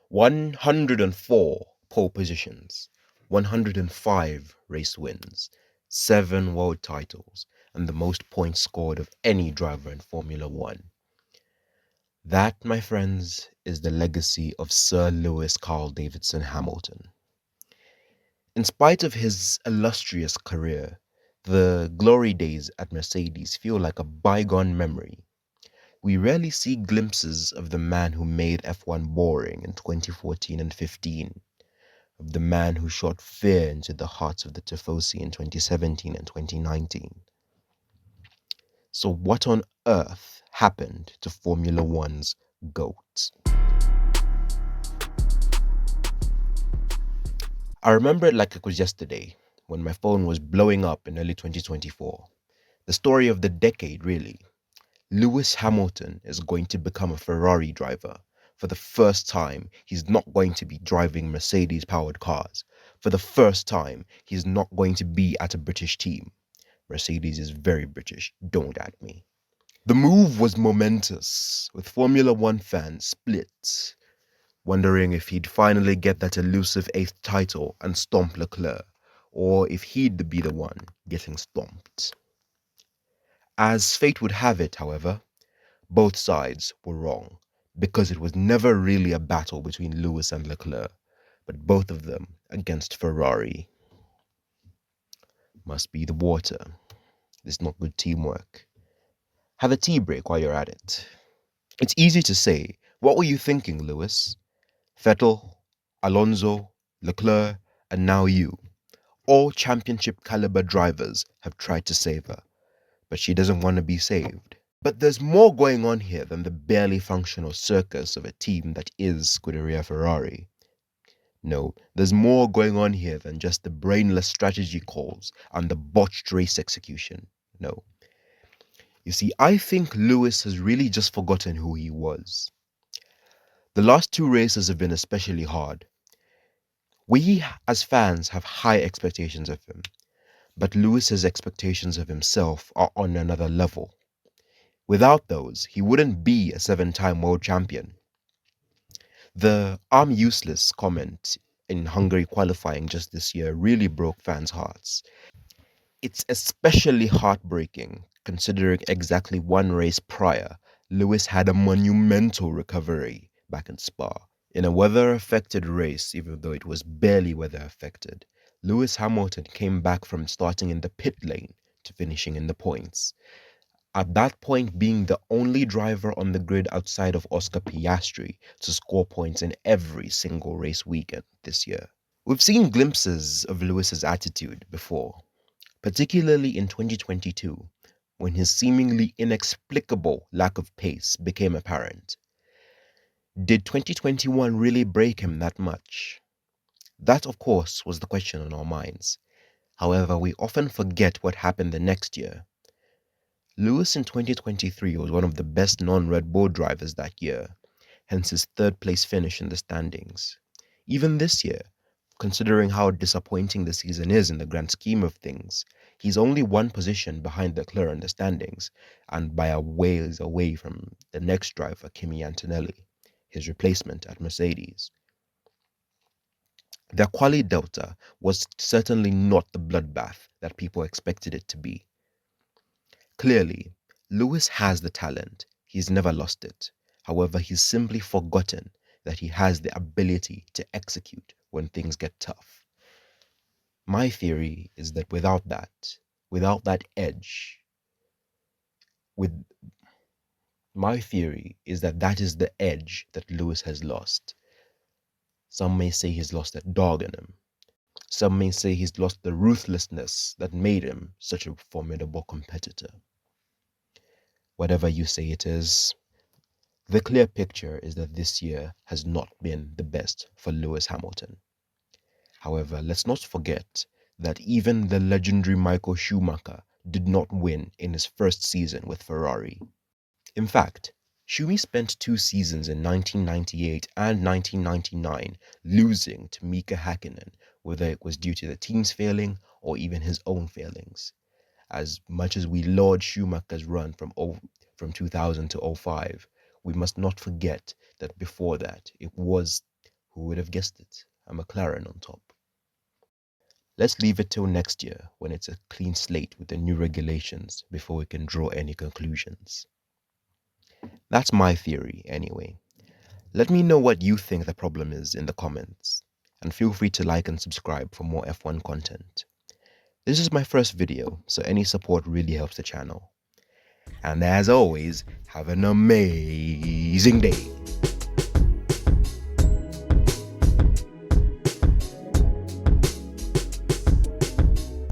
104 pole positions, 105 race wins, 7 world titles, and the most points scored of any driver in Formula One. That, my friends, is the legacy of Sir Lewis Carl Davidson Hamilton. In spite of his illustrious career, the glory days at Mercedes feel like a bygone memory. We rarely see glimpses of the man who made F1 boring in 2014 and 15, of the man who shot fear into the hearts of the Tifosi in 2017 and 2019. So what on earth happened to Formula One's GOAT? I remember it like it was yesterday, when my phone was blowing up in early 2024. The story of the decade, really. Lewis Hamilton is going to become a Ferrari driver. For the first time, he's not going to be driving Mercedes-powered cars. For the first time, he's not going to be at a British team. Mercedes is very British, don't at me. The move was momentous, with Formula One fans split, wondering if he'd finally get that elusive 8th title and stomp Leclerc, or if he'd be the one getting stomped. As fate would have it, however, both sides were wrong, because it was never really a battle between Lewis and Leclerc, but both of them against Ferrari. Must be the water. This is not good teamwork. Have a tea break while you're at it. It's easy to say, what were you thinking, Lewis? Vettel, Alonso, Leclerc, and now you. All championship caliber drivers have tried to save her, but she doesn't want to be saved. But there's more going on here than the barely functional circus of a team that is Scuderia Ferrari. No, there's more going on here than just the brainless strategy calls and the botched race execution. No. You see, I think Lewis has really just forgotten who he was. The last 2 races have been especially hard. We, as fans, have high expectations of him, but Lewis's expectations of himself are on another level. Without those, he wouldn't be a 7-time world champion. The "I'm useless" comment in Hungary qualifying just this year really broke fans' hearts. It's especially heartbreaking considering exactly 1 race prior, Lewis had a monumental recovery back in Spa. In a weather-affected race, even though it was barely weather-affected, Lewis Hamilton came back from starting in the pit lane to finishing in the points. At that point being the only driver on the grid outside of Oscar Piastri to score points in every single race weekend this year. We've seen glimpses of Lewis's attitude before, particularly in 2022, when his seemingly inexplicable lack of pace became apparent. Did 2021 really break him that much? That, of course, was the question on our minds. However, we often forget what happened the next year. Lewis in 2023 was one of the best non-Red Bull drivers that year, hence his 3rd place finish in the standings. Even this year, considering how disappointing the season is in the grand scheme of things, he's only 1 position behind Leclerc in the standings, and by a ways away from the next driver, Kimi Antonelli, his replacement at Mercedes. Their quali delta was certainly not the bloodbath that people expected it to be. Clearly, Lewis has the talent, he's never lost it. However, he's simply forgotten that he has the ability to execute when things get tough. My theory is that without that edge, my theory is that is the edge that Lewis has lost. Some may say he's lost that dog in him. Some may say he's lost the ruthlessness that made him such a formidable competitor. Whatever you say it is, the clear picture is that this year has not been the best for Lewis Hamilton. However, let's not forget that even the legendary Michael Schumacher did not win in his first season with Ferrari. In fact, Schumi spent 2 seasons in 1998 and 1999 losing to Mika Hakkinen, whether it was due to the team's failing or even his own failings. As much as we laud Schumacher's run from 2000 to 05, we must not forget that before that, it was Who would have guessed it? A McLaren on top. Let's leave it till next year when it's a clean slate with the new regulations before we can draw any conclusions. That's my theory, anyway. Let me know what you think the problem is in the comments, and feel free to like and subscribe for more F1 content. This is my first video, so any support really helps the channel. And as always, have an amazing day.